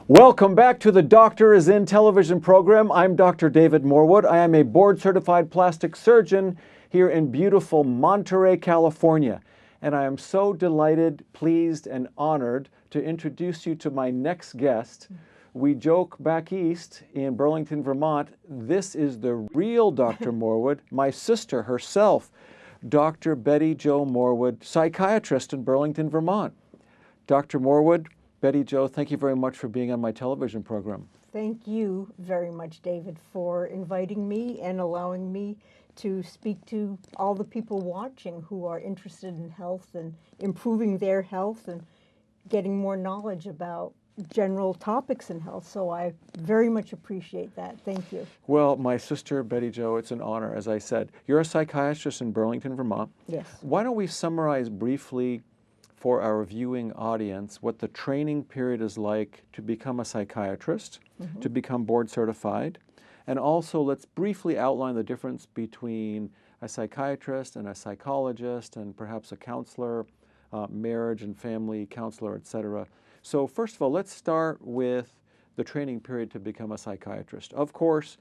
Welcome back to the Doctor is In television program. I'm Dr. David Morwood. I am a board-certified plastic surgeon here in beautiful Monterey, California. And I am so delighted, pleased, and honored to introduce you to my next guest. We joke back east in Burlington, Vermont, this is the real Dr. Morwood, my sister herself, Dr. Betty Jo Morwood, psychiatrist in Burlington, Vermont. Dr. Morwood, Betty Jo, thank you very much for being on my television program. Thank you very much, David, for inviting me and allowing me to speak to all the people watching who are interested in health and improving their health and getting more knowledge about general topics in health. So I very much appreciate that. Thank you. Well, my sister, Betty Jo, it's an honor, as I said. You're a psychiatrist in Burlington, Vermont. Yes. Why don't we summarize briefly for our viewing audience what the training period is like to become a psychiatrist, to become board certified, and also let's briefly outline the difference between a psychiatrist and a psychologist and perhaps a counselor, marriage and family counselor, etc. So first of all, let's start with the training period to become a psychiatrist. Of course,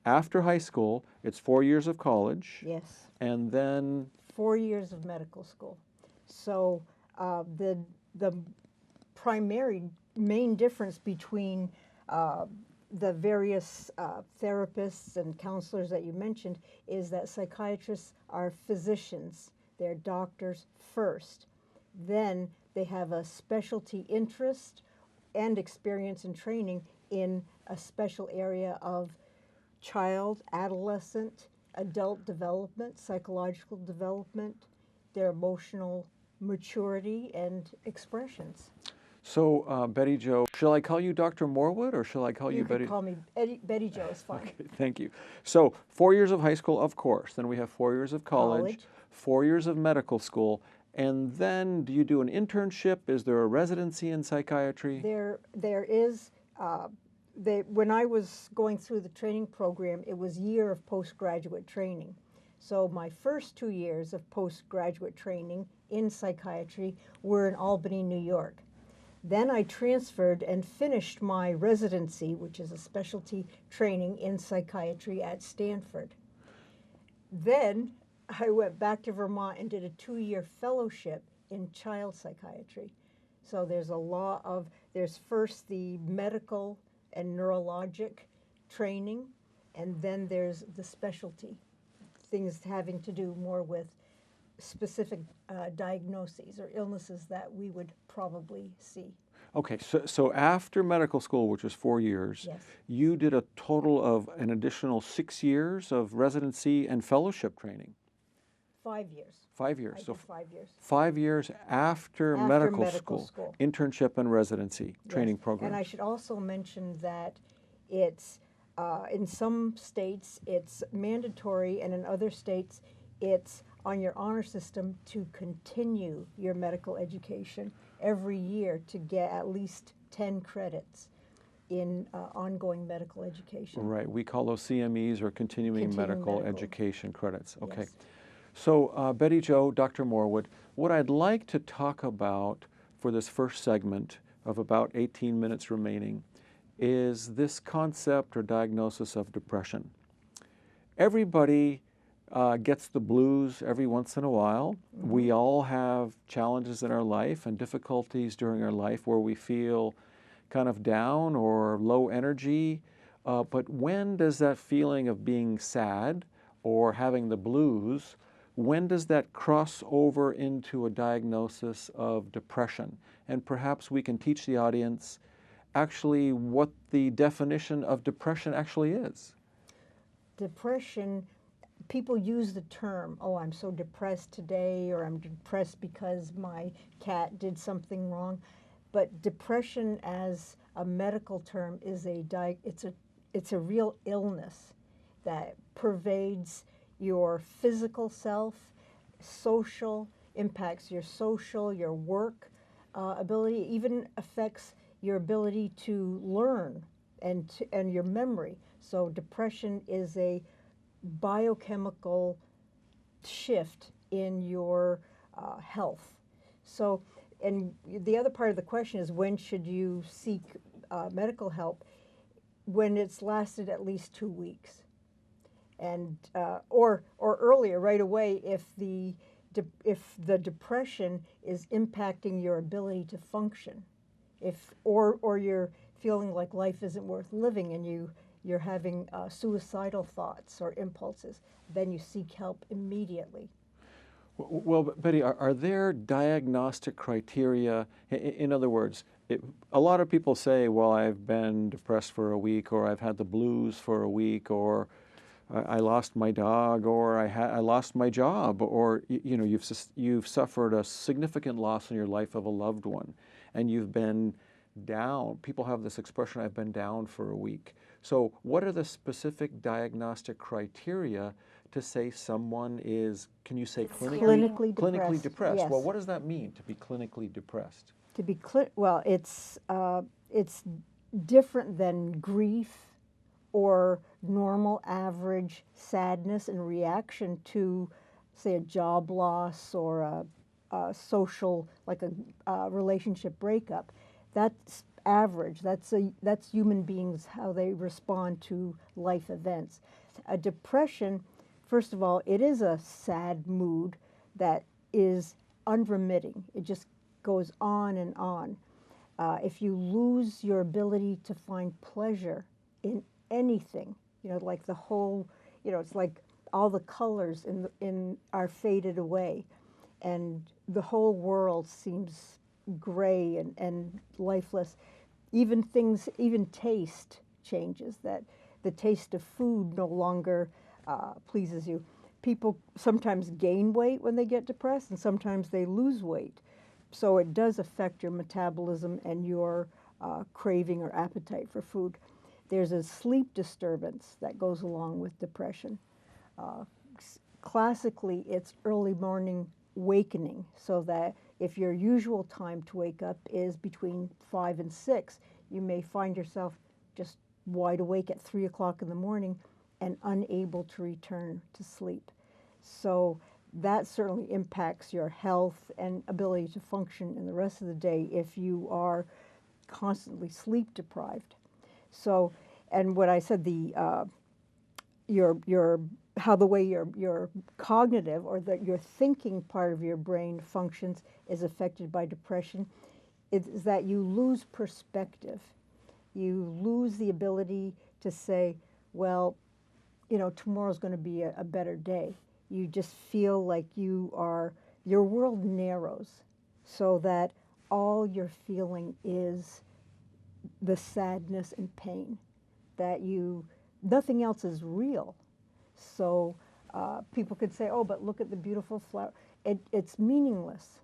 after high school, it's 4 years of college. Yes. And then 4 years of medical school. So the primary main difference between the various therapists and counselors that you mentioned is that psychiatrists are physicians. They're doctors first. Then they have a specialty interest and experience and training in a special area of child, adolescent, adult development, psychological development, their emotional maturity and expressions. So, Betty Jo, shall I call you Dr. Morwood or shall I call you Betty? You can call me Betty Jo is fine. Okay, thank you. So, 4 years of high school, of course. Then we have 4 years of college, 4 years of medical school, and then do you do an internship? Is there a residency in psychiatry? There is. When I was going through the training program, it was year of postgraduate training. So my first 2 years of postgraduate training in psychiatry were in Albany, New York. Then I transferred and finished my residency, which is a specialty training in psychiatry at Stanford. Then I went back to Vermont and did a 2-year fellowship in child psychiatry. So there's first the medical and neurologic training, and then there's the specialty, things having to do more with specific diagnoses or illnesses that we would probably see. Okay, so after medical school, which was 4 years, Yes. you did a total of an additional 6 years of residency and fellowship training. 5 years. 5 years. I So did 5 years. 5 years after medical school, internship and residency training Yes. program. And I should also mention that it's in some states it's mandatory, and in other states it's on your honor system to continue your medical education every year to get at least 10 credits in ongoing medical education. Right, we call those CMEs or continuing medical education credits. Okay. Yes. So Betty Jo, Dr. Morwood, what I'd like to talk about for this first segment of about 18 minutes remaining is this concept or diagnosis of depression. Everybody gets the blues every once in a while. We all have challenges in our life and difficulties during our life where we feel kind of down or low energy. But when does that feeling of being sad or having the blues, when does that cross over into a diagnosis of depression? And perhaps we can teach the audience actually what the definition of depression actually is. Depression, people use the term, oh, I'm so depressed today, or I'm depressed because my cat did something wrong. But depression as a medical term is it's a real illness that pervades your physical self, impacts your social, your work ability, even affects your ability to learn and your memory. So depression is a biochemical shift in your health. So, and the other part of the question is, when should you seek medical help? When it's lasted at least 2 weeks, and or earlier, right away, if the depression is impacting your ability to function, or you're feeling like life isn't worth living, and you're having suicidal thoughts or impulses, then you seek help immediately. Well, Betty, are there diagnostic criteria? In other words, a lot of people say, well, I've been depressed for a week, or I've had the blues for a week, or I lost my dog, or I lost my job, or you know, you've suffered a significant loss in your life of a loved one, and you've been down. People have this expression, I've been down for a week. So what are the specific diagnostic criteria to say someone is, can you say Clinically clinically depressed? Yes. Well, what does that mean, to be clinically depressed? To be well, it's different than grief or normal average sadness in reaction to, say, a job loss or a social, like a relationship breakup. That's average. That's human beings, how they respond to life events. A depression, first of all, it is a sad mood that is unremitting. It just goes on and on. If you lose your ability to find pleasure in anything, you know, like the whole, you know, it's like all the colors are faded away, and the whole world seems gray and lifeless. Even taste changes, that the taste of food no longer pleases you. People sometimes gain weight when they get depressed, and sometimes they lose weight. So it does affect your metabolism and your craving or appetite for food. There's a sleep disturbance that goes along with depression. Classically, it's early morning wakening, so that if your usual time to wake up is between 5 and 6, you may find yourself just wide awake at 3 o'clock in the morning and unable to return to sleep. So that certainly impacts your health and ability to function in the rest of the day if you are constantly sleep deprived. So, and what I said, how the way your cognitive or your thinking part of your brain functions is affected by depression is that you lose perspective. You lose the ability to say, well, you know, tomorrow's going to be a better day. You just feel like your world narrows, so that all you're feeling is the sadness and pain, that nothing else is real. So people could say, oh, but look at the beautiful flower. It's meaningless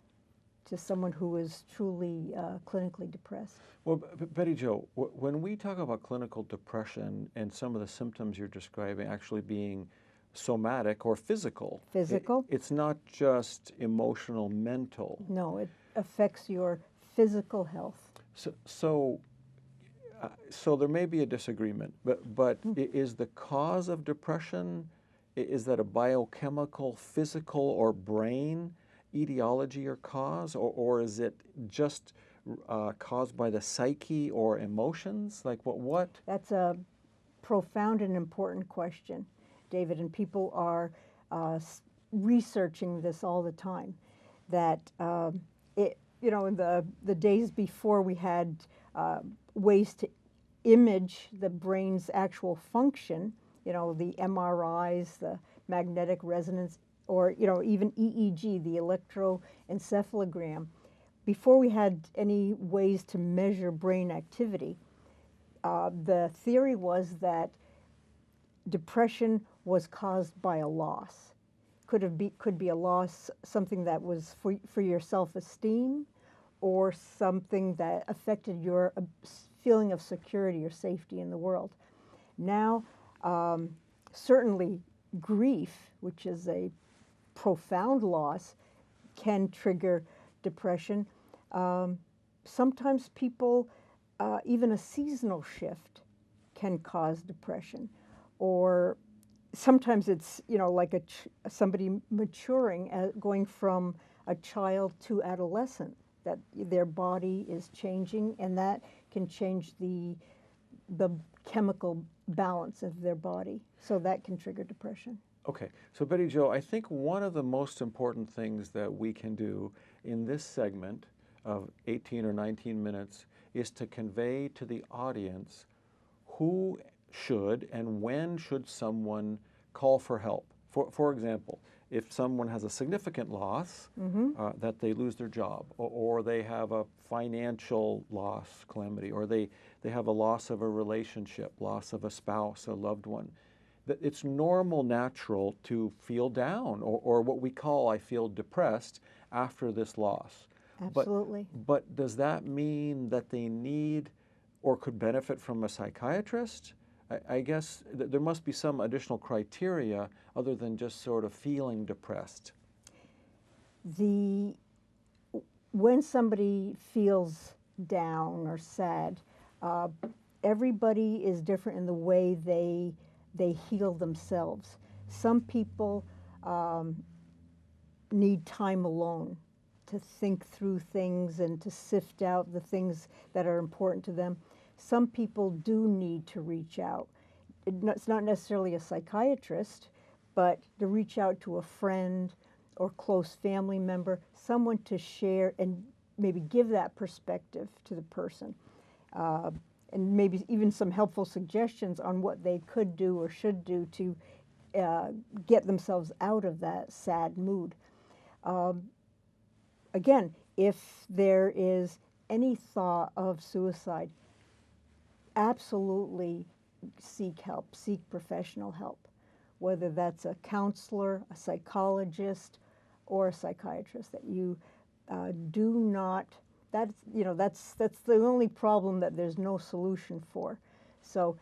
to someone who is truly clinically depressed. Well, Betty Jo, when we talk about clinical depression and some of the symptoms you're describing actually being somatic or physical. It's not just emotional, mental. No, it affects your physical health. So there may be a disagreement, but is the cause of depression, is that a biochemical, physical, or brain etiology or cause, or is it just caused by the psyche or emotions? Like what? That's a profound and important question, David, and people are researching this all the time. That you know, in the days before we had ways to image the brain's actual function, you know, the MRIs, the magnetic resonance, or, you know, even EEG, the electroencephalogram. Before we had any ways to measure brain activity, the theory was that depression was caused by a loss. Could be a loss, something that was for your self-esteem, or something that affected your feeling of security or safety in the world. Now, certainly grief, which is a profound loss, can trigger depression. Sometimes people, even a seasonal shift can cause depression. Or sometimes it's, like somebody maturing, going from a child to adolescent, that their body is changing, and that can change the chemical balance of their body. So that can trigger depression. Okay, so Betty Jo, I think one of the most important things that we can do in this segment of 18 or 19 minutes is to convey to the audience who should and when should someone call for help. For example, if someone has a significant loss, that they lose their job, or they have a financial loss, calamity, or they have a loss of a relationship, loss of a spouse, a loved one, that it's normal, natural to feel down, or what we call, I feel depressed after this loss. Absolutely. But does that mean that they need or could benefit from a psychiatrist? I guess there must be some additional criteria other than just sort of feeling depressed. When somebody feels down or sad, everybody is different in the way they heal themselves. Some people need time alone to think through things and to sift out the things that are important to them. Some people do need to reach out. It's not necessarily a psychiatrist, but to reach out to a friend or close family member, someone to share and maybe give that perspective to the person. And maybe even some helpful suggestions on what they could do or should do to get themselves out of that sad mood. Again, if there is any thought of suicide, absolutely seek help, seek professional help, whether that's a counselor, a psychologist, or a psychiatrist. That you do not. That's the only problem that there's no solution for. So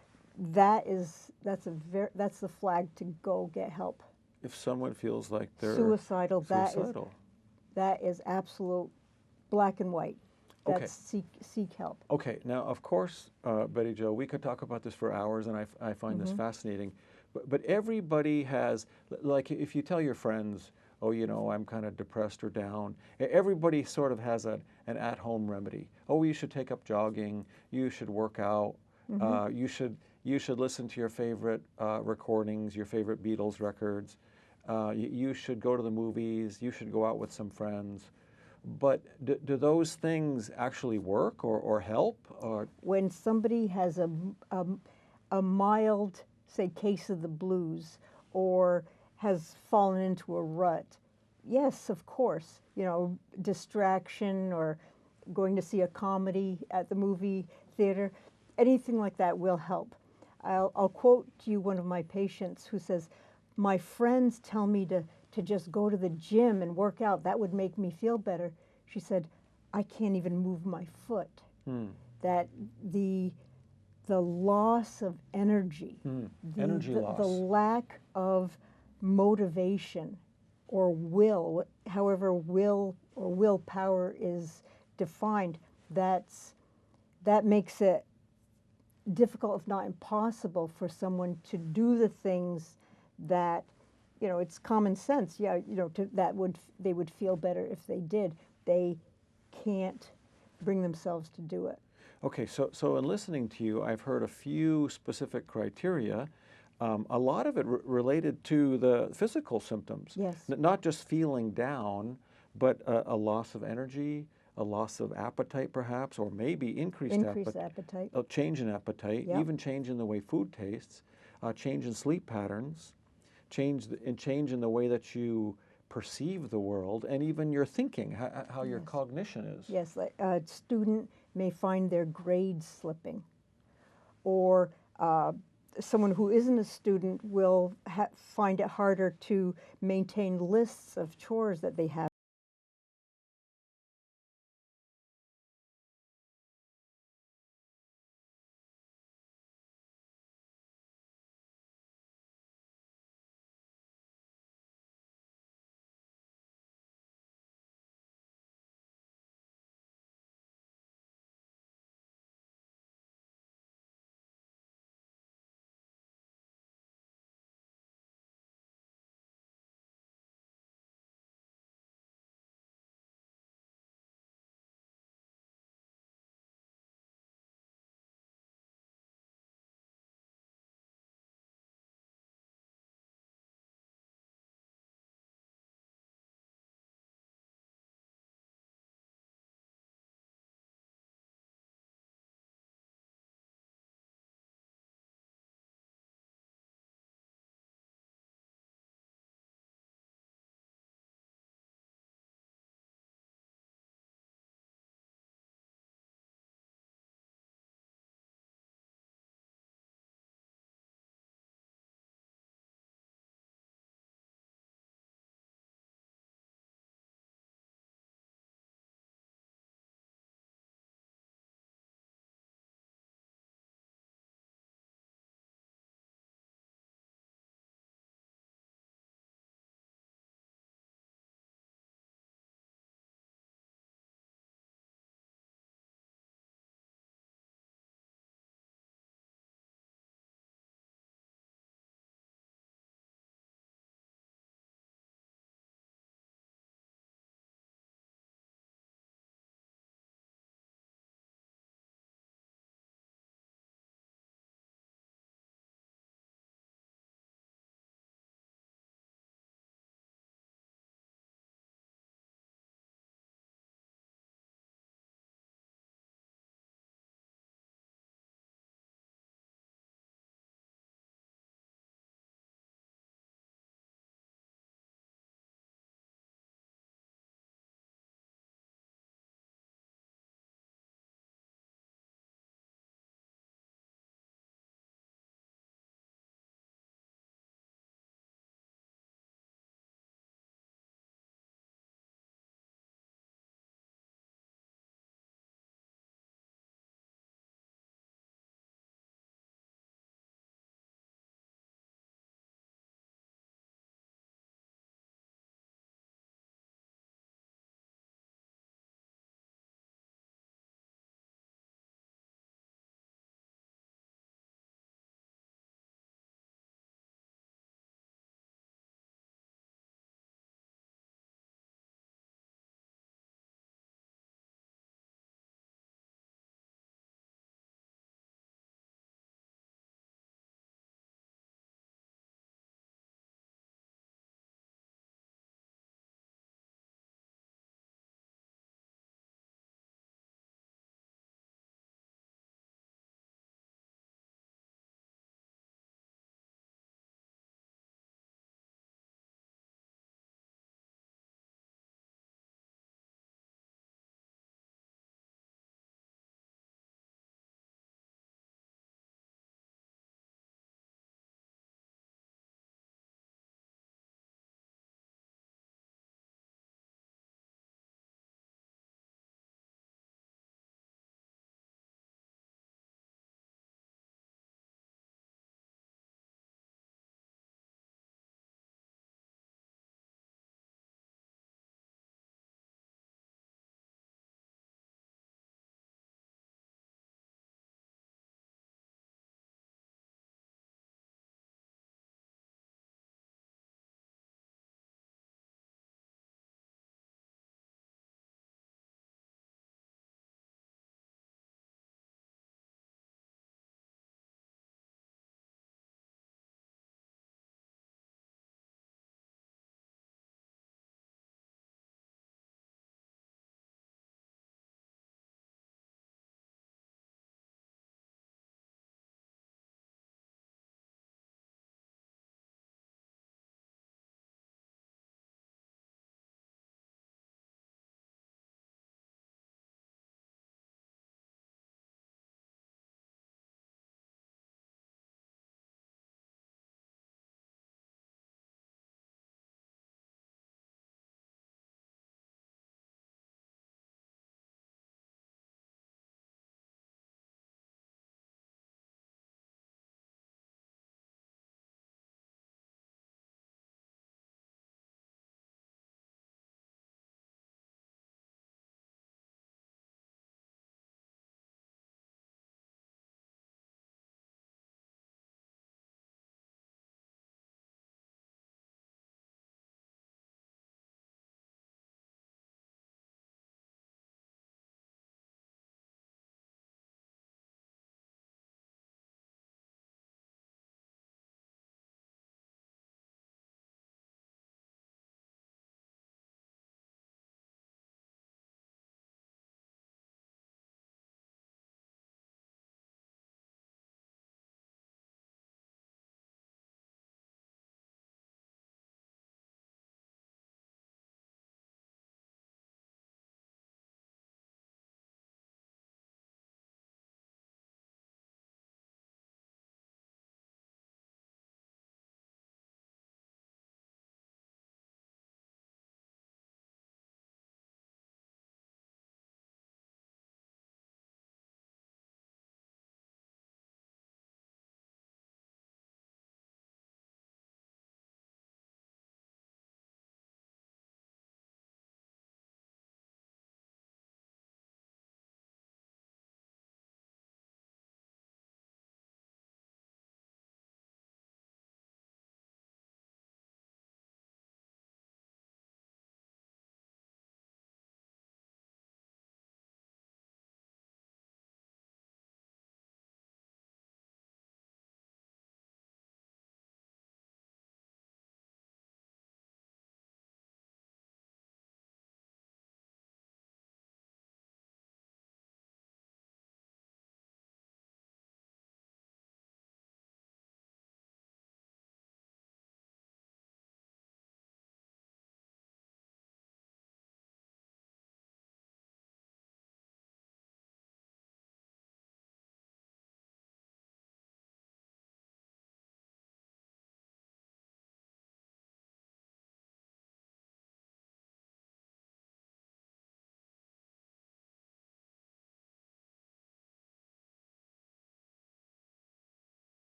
that's the flag to go get help. If someone feels like they're suicidal, suicidal. that is absolute black and white. That's Okay. Seek help. Okay. Now, of course, Betty Jo, we could talk about this for hours, and I find this fascinating. But everybody has, like, if you tell your friends, oh, I'm kind of depressed or down, everybody sort of has an at-home remedy. Oh, you should take up jogging. You should work out. You should listen to your favorite recordings, your favorite Beatles records. You should go to the movies. You should go out with some friends. But do those things actually work or help? Or when somebody has a mild, say, case of the blues, or has fallen into a rut, yes, of course, distraction or going to see a comedy at the movie theater, anything like that will help. I'll quote to you one of my patients who says, "My friends tell me to just go to the gym and work out. That would make me feel better." She said, "I can't even move my foot." That the loss of energy, the lack of motivation or will, however will or willpower is defined, that makes it difficult, if not impossible, for someone to do the things that, it's common sense. Yeah, they would feel better if they did. They can't bring themselves to do it. Okay, so in listening to you, I've heard a few specific criteria. A lot of it related to the physical symptoms. Yes. Not just feeling down, but a loss of energy, a loss of appetite perhaps, or maybe increased appetite. A change in appetite, Yep. even change in the way food tastes, change in sleep patterns, change in the way that you perceive the world, and even your thinking, how your cognition is. Yes, like a student may find their grades slipping, or someone who isn't a student will find it harder to maintain lists of chores that they have.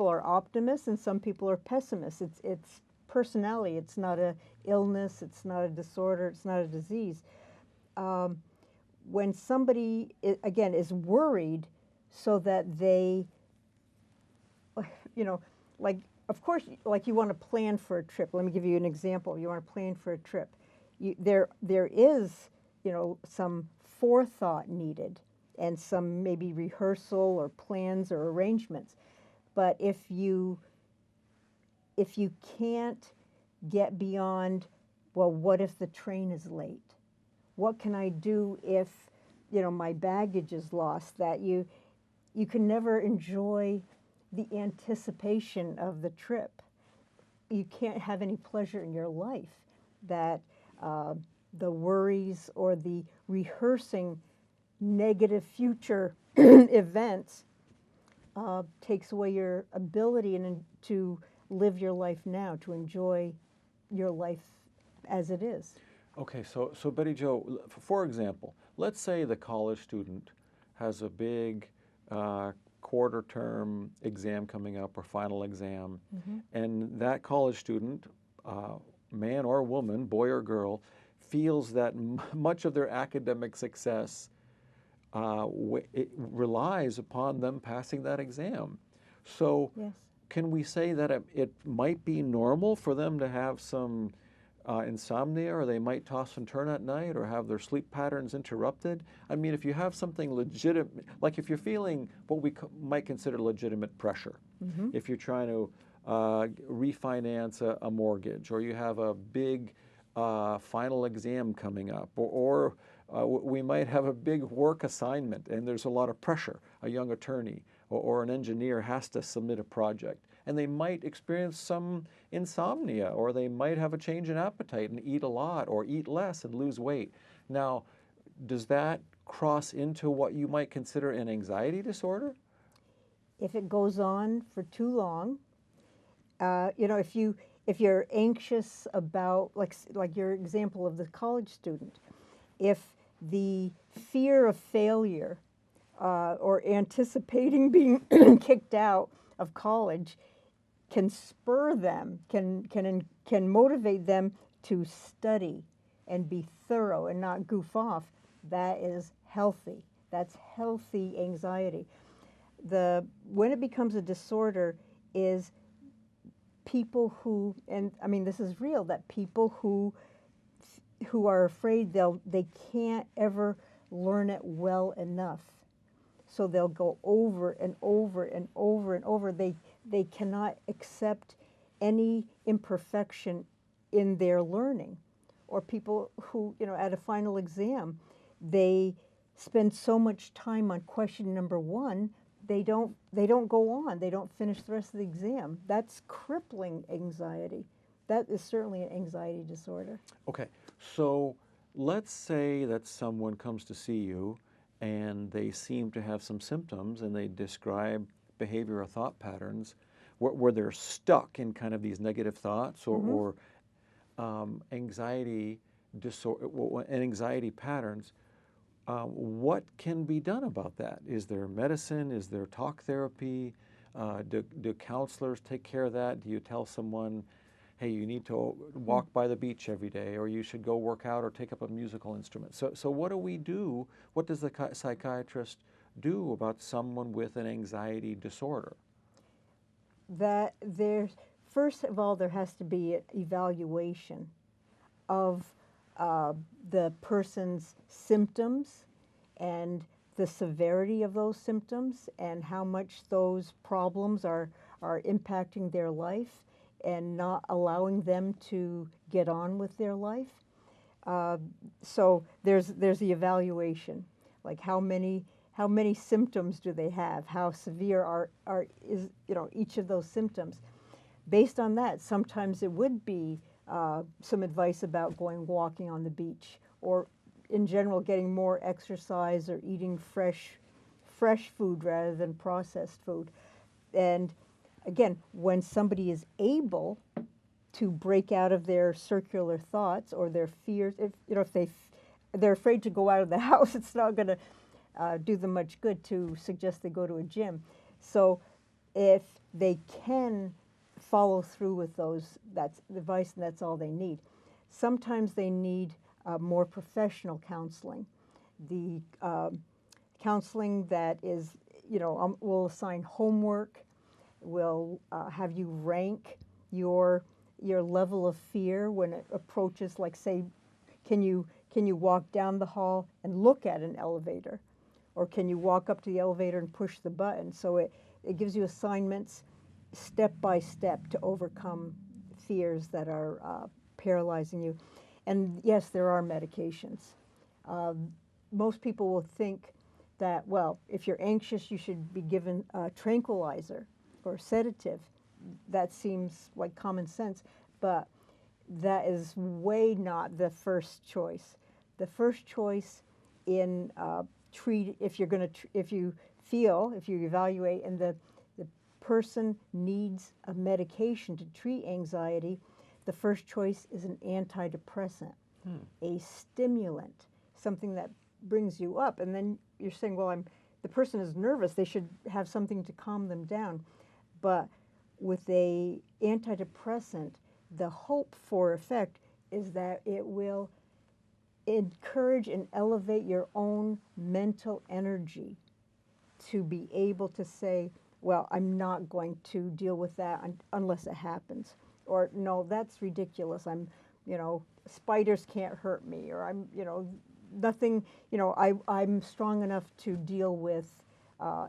are optimists and some people are pessimists. It's personality. It's not a illness. It's not a disorder. It's not a disease. When somebody, again, is worried so that they, like, of course, like you want to plan for a trip. Let me give you an example. You want to plan for a trip. There is, some forethought needed and some maybe rehearsal or plans or arrangements. But if you can't get beyond, well, what if the train is late? What can I do if, my baggage is lost? That you can never enjoy the anticipation of the trip. You can't have any pleasure in your life. That the worries or the rehearsing negative future events takes away your ability to live your life now, to enjoy your life as it is. Okay, so Betty Jo, for example, let's say the college student has a big quarter term exam coming up or final exam, and that college student, man or woman, boy or girl, feels that much of their academic success it relies upon them passing that exam. So Yes. can we say that it might be normal for them to have some insomnia, or they might toss and turn at night, or have their sleep patterns interrupted? I mean, if you have something legitimate, like if you're feeling what we might consider legitimate pressure, if you're trying to refinance a mortgage, or you have a big final exam coming up, or we might have a big work assignment and there's a lot of pressure. A young attorney or an engineer has to submit a project, and they might experience some insomnia, or they might have a change in appetite and eat a lot or eat less and lose weight. Now, does that cross into what you might consider an anxiety disorder? If it goes on for too long, if you're anxious about, like your example of the college student, if the fear of failure or anticipating being kicked out of college can spur them, can motivate them to study and be thorough and not goof off, that is healthy. That's healthy anxiety. When it becomes a disorder is people who, and I mean this is real, that people who are afraid they can't ever learn it well enough. So they'll go over and over and over and over. They cannot accept any imperfection in their learning. Or people who, at a final exam, they spend so much time on question number one, they don't go on. They don't finish the rest of the exam. That's crippling anxiety. That is certainly an anxiety disorder. Okay, so let's say that someone comes to see you and they seem to have some symptoms, and they describe behavior or thought patterns where they're stuck in kind of these negative thoughts or anxiety disorder and anxiety patterns. What can be done about that? Is there medicine? Is there talk therapy? Do counselors take care of that? Do you tell someone, hey, you need to walk by the beach every day, or you should go work out or take up a musical instrument? So what do we do? What does the psychiatrist do about someone with an anxiety disorder? First of all, there has to be an evaluation of the person's symptoms and the severity of those symptoms and how much those problems are impacting their life and not allowing them to get on with their life. So there's the evaluation, like how many symptoms do they have? How severe is each of those symptoms? Based on that, sometimes it would be some advice about going walking on the beach, or in general getting more exercise or eating fresh food rather than processed food. And again, when somebody is able to break out of their circular thoughts or their fears, if they're afraid to go out of the house, it's not going to do them much good to suggest they go to a gym. So if they can follow through with those, that's the advice, and that's all they need. Sometimes they need more professional counseling. The counseling that is, will assign homework, will have you rank your level of fear when it approaches, like, say, can you walk down the hall and look at an elevator, or can you walk up to the elevator and push the button? So it gives you assignments step by step to overcome fears that are paralyzing you. And yes, there are medications. Most people will think that, well, if you're anxious, you should be given a tranquilizer or a sedative. That seems like common sense, but that is way not the first choice. The first choice in if you evaluate and the person needs a medication to treat anxiety, the first choice is an antidepressant, a stimulant, something that brings you up. And then you're saying, well, the person is nervous, they should have something to calm them down. But with a antidepressant, the hope for effect is that it will encourage and elevate your own mental energy to be able to say, well, I'm not going to deal with that unless it happens. Or, no, that's ridiculous. Spiders can't hurt me. Or nothing, I'm strong enough to deal with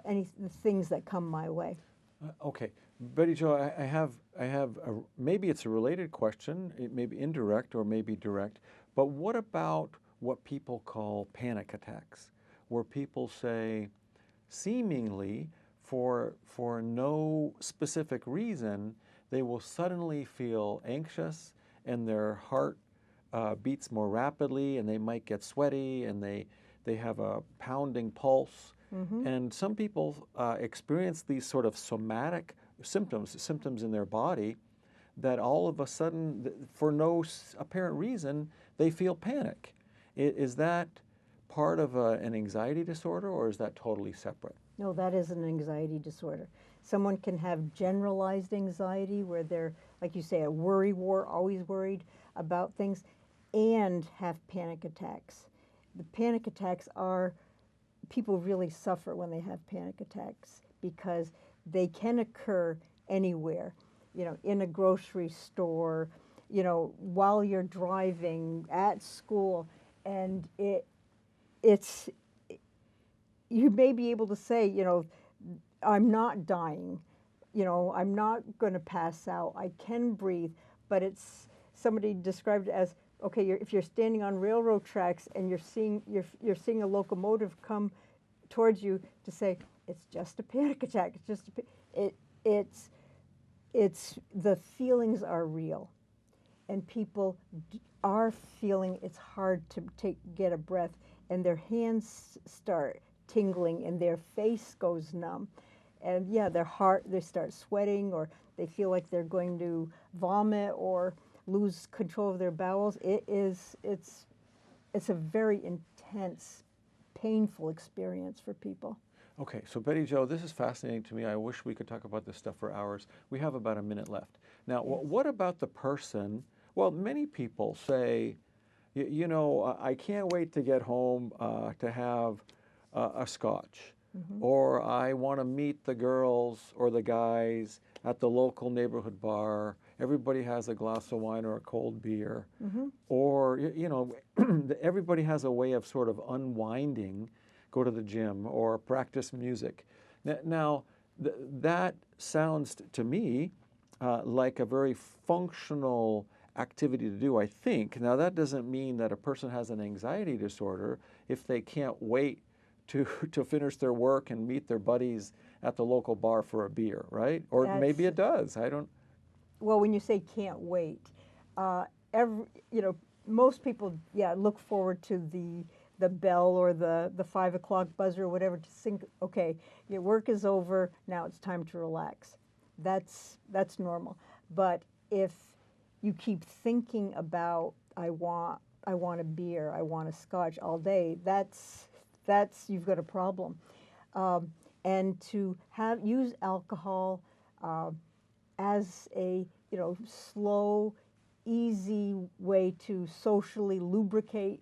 any things that come my way. Okay. Betty Jo, I have maybe it's a related question, it may be indirect or maybe direct, but what about what people call panic attacks, where people say, seemingly for no specific reason, they will suddenly feel anxious and their heart beats more rapidly, and they might get sweaty, and they have a pounding pulse. Mm-hmm. And some people experience these sort of somatic symptoms in their body that all of a sudden, for no apparent reason, they feel panic. Is that part of an anxiety disorder, or is that totally separate? No, that is an anxiety disorder. Someone can have generalized anxiety where they're, like you say, a worry war, always worried about things, and have panic attacks. The panic attacks people really suffer when they have panic attacks because they can occur anywhere, in a grocery store, while you're driving, at school, and you may be able to say, I'm not dying, I'm not going to pass out, I can breathe, but somebody described it as, okay, if you're standing on railroad tracks and you're seeing a locomotive come towards you, to say it's just a panic attack. It's the feelings are real, and people are feeling it's hard to get a breath, and their hands start tingling and their face goes numb, and they start sweating, or they feel like they're going to vomit or lose control of their bowels. It's a very intense, painful experience for people. Okay, so Betty Jo, this is fascinating to me. I wish we could talk about this stuff for hours. We have about a minute left. Now, yes. What about the person? Well, many people say, I can't wait to get home to have a scotch, mm-hmm. or I want to meet the girls or the guys at the local neighborhood bar. Everybody has a glass of wine or a cold beer, mm-hmm. or, everybody has a way of sort of unwinding, go to the gym or practice music. Now, that sounds to me like a very functional activity to do, I think. Now, that doesn't mean that a person has an anxiety disorder if they can't wait to finish their work and meet their buddies at the local bar for a beer, right? Or maybe it does. I don't. Well, when you say can't wait, most people, look forward to the bell or the 5 o'clock buzzer or whatever to think, okay, your work is over, now it's time to relax. That's normal. But if you keep thinking about, I want a beer, I want a scotch all day, that's you've got a problem. and to use alcohol as a slow, easy way to socially lubricate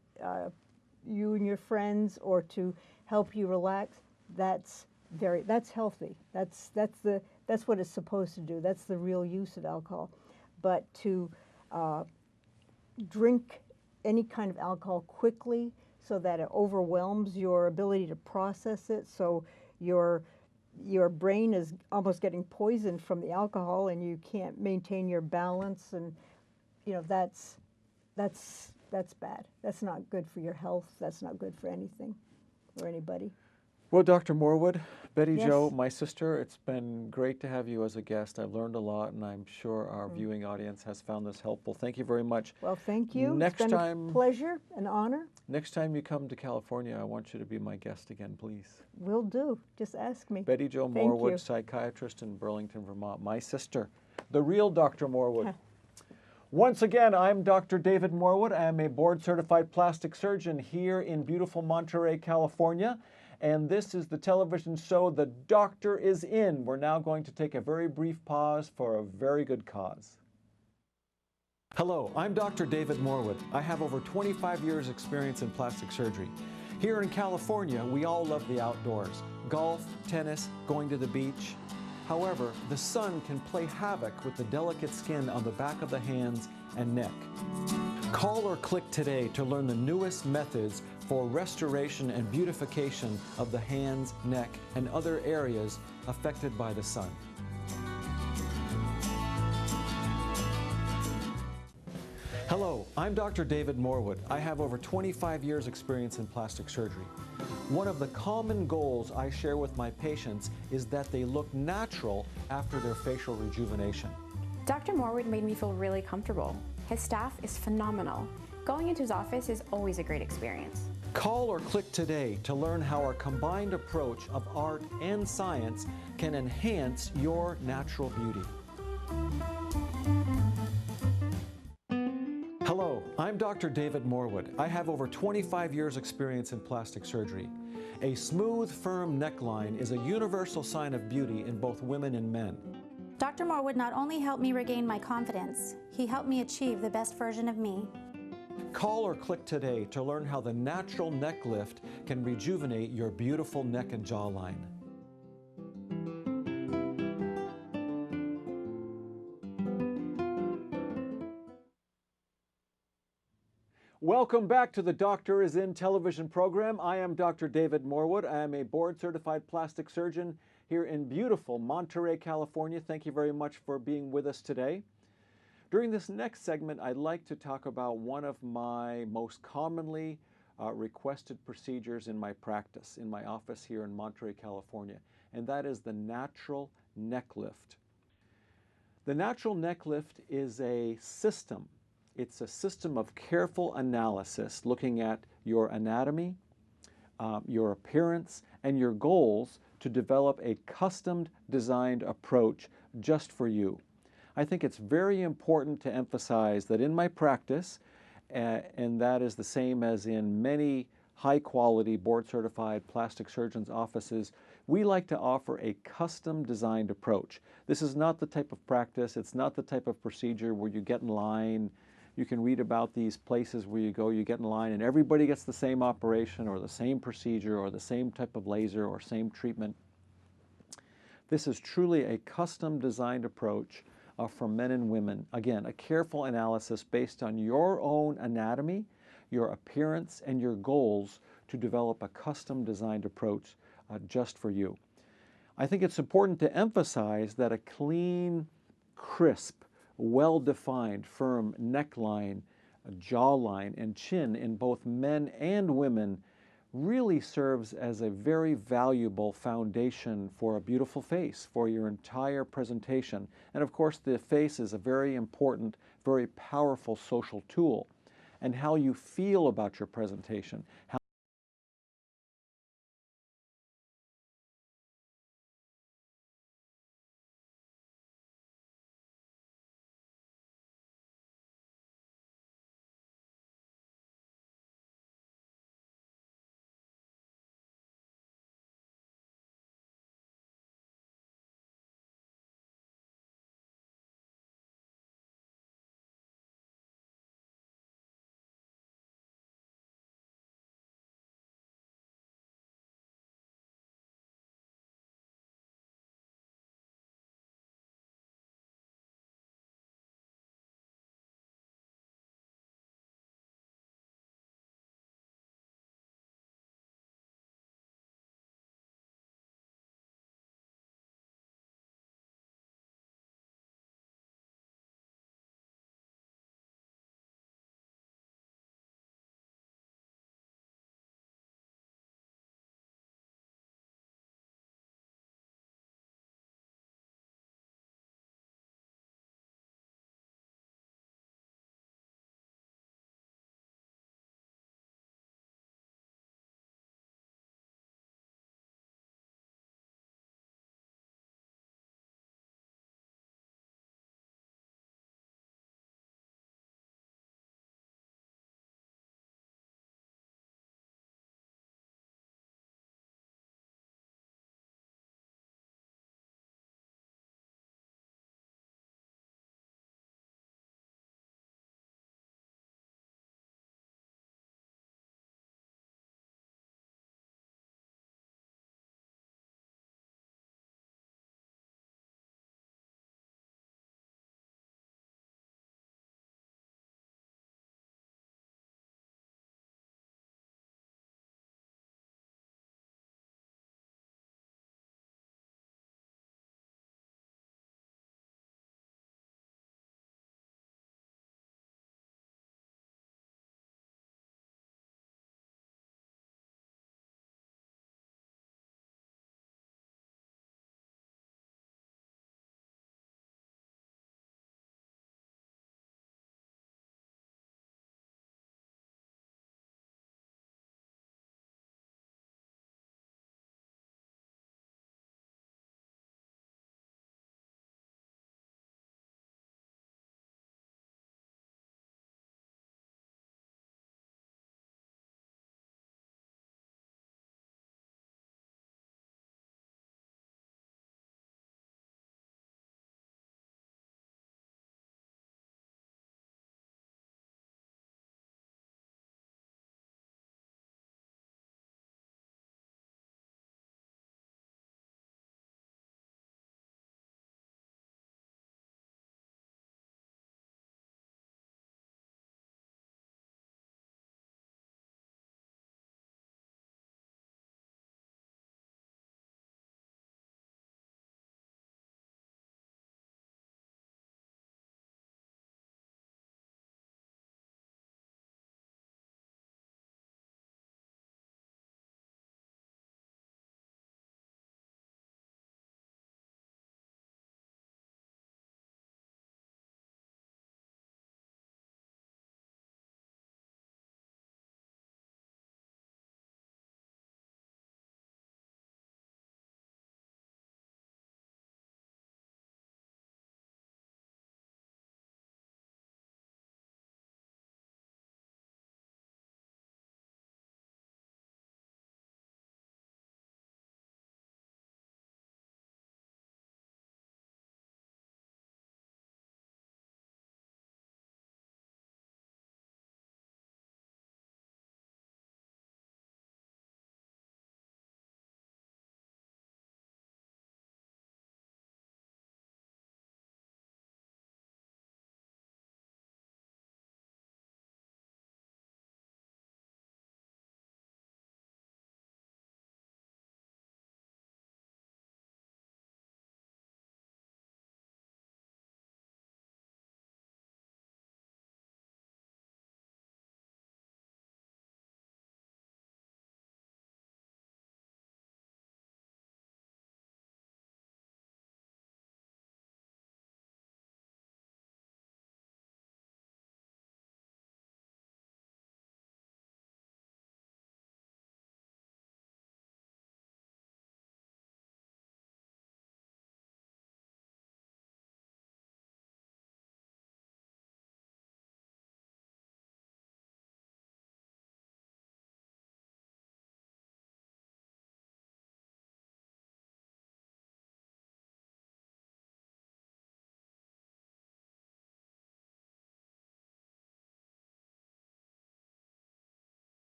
you and your friends, or to help you relax. That's healthy. That's what it's supposed to do. That's the real use of alcohol. But to drink any kind of alcohol quickly so that it overwhelms your ability to process it, so your brain is almost getting poisoned from the alcohol and you can't maintain your balance, and that's bad. That's not good for your health. That's not good for anything or anybody. Well, Dr. Morwood, Betty Yes. Jo, my sister, it's been great to have you as a guest. I've learned a lot, and I'm sure our viewing audience has found this helpful. Thank you very much. Well, thank you. Next it's been time, a pleasure, an honor. Next time you come to California, I want you to be my guest again, please. Will do. Just ask me. Betty Jo Thank Morwood, you. psychiatrist in Burlington, Vermont. My sister, the real Dr. Morwood. Once again, I'm Dr. David Morwood. I am a board-certified plastic surgeon here in beautiful Monterey, California. And this is the television show The Doctor is In. We're now going to take a very brief pause for a very good cause. Hello, I'm Dr. David Morwood. I have over 25 years experience in plastic surgery. Here in California, we all love the outdoors. Golf, tennis, going to the beach. However, the sun can play havoc with the delicate skin on the back of the hands and neck. Call or click today to learn the newest methods for restoration and beautification of the hands, neck, and other areas affected by the sun. Hello, I'm Dr. David Morwood. I have over 25 years experience in plastic surgery. One of the common goals I share with my patients is that they look natural after their facial rejuvenation. Dr. Morwood made me feel really comfortable. His staff is phenomenal. Going into his office is always a great experience. Call or click today to learn how our combined approach of art and science can enhance your natural beauty. Hello, I'm Dr. David Morwood. I have over 25 years experience in plastic surgery. A smooth, firm neckline is a universal sign of beauty in both women and men. Dr. Morwood not only helped me regain my confidence, he helped me achieve the best version of me. Call or click today to learn how the natural neck lift can rejuvenate your beautiful neck and jawline. Welcome back to the Doctor is In television program. I am Dr. David Morwood. I am a board-certified plastic surgeon here in beautiful Monterey, California. Thank you very much for being with us today. During this next segment, I'd like to talk about one of my most commonly requested procedures in my practice, in my office here in Monterey, California, and that is the natural neck lift. The natural neck lift is a system. It's a system of careful analysis looking at your anatomy, your appearance, and your goals to develop a custom designed approach just for you. I think it's very important to emphasize that in my practice, and that is the same as in many high-quality board-certified plastic surgeons' offices, we like to offer a custom-designed approach. This is not the type of practice, it's not the type of procedure where you get in line. You can read about these places where you go, you get in line, and everybody gets the same operation or the same procedure or the same type of laser or same treatment. This is truly a custom-designed approach for men and women. Again, a careful analysis based on your own anatomy, your appearance, and your goals to develop a custom-designed approach just for you. I think it's important to emphasize that a clean, crisp, well-defined, firm neckline, jawline, and chin in both men and women really serves as a very valuable foundation for a beautiful face, for your entire presentation. And of course, the face is a very important, very powerful social tool. And how you feel about your presentation, how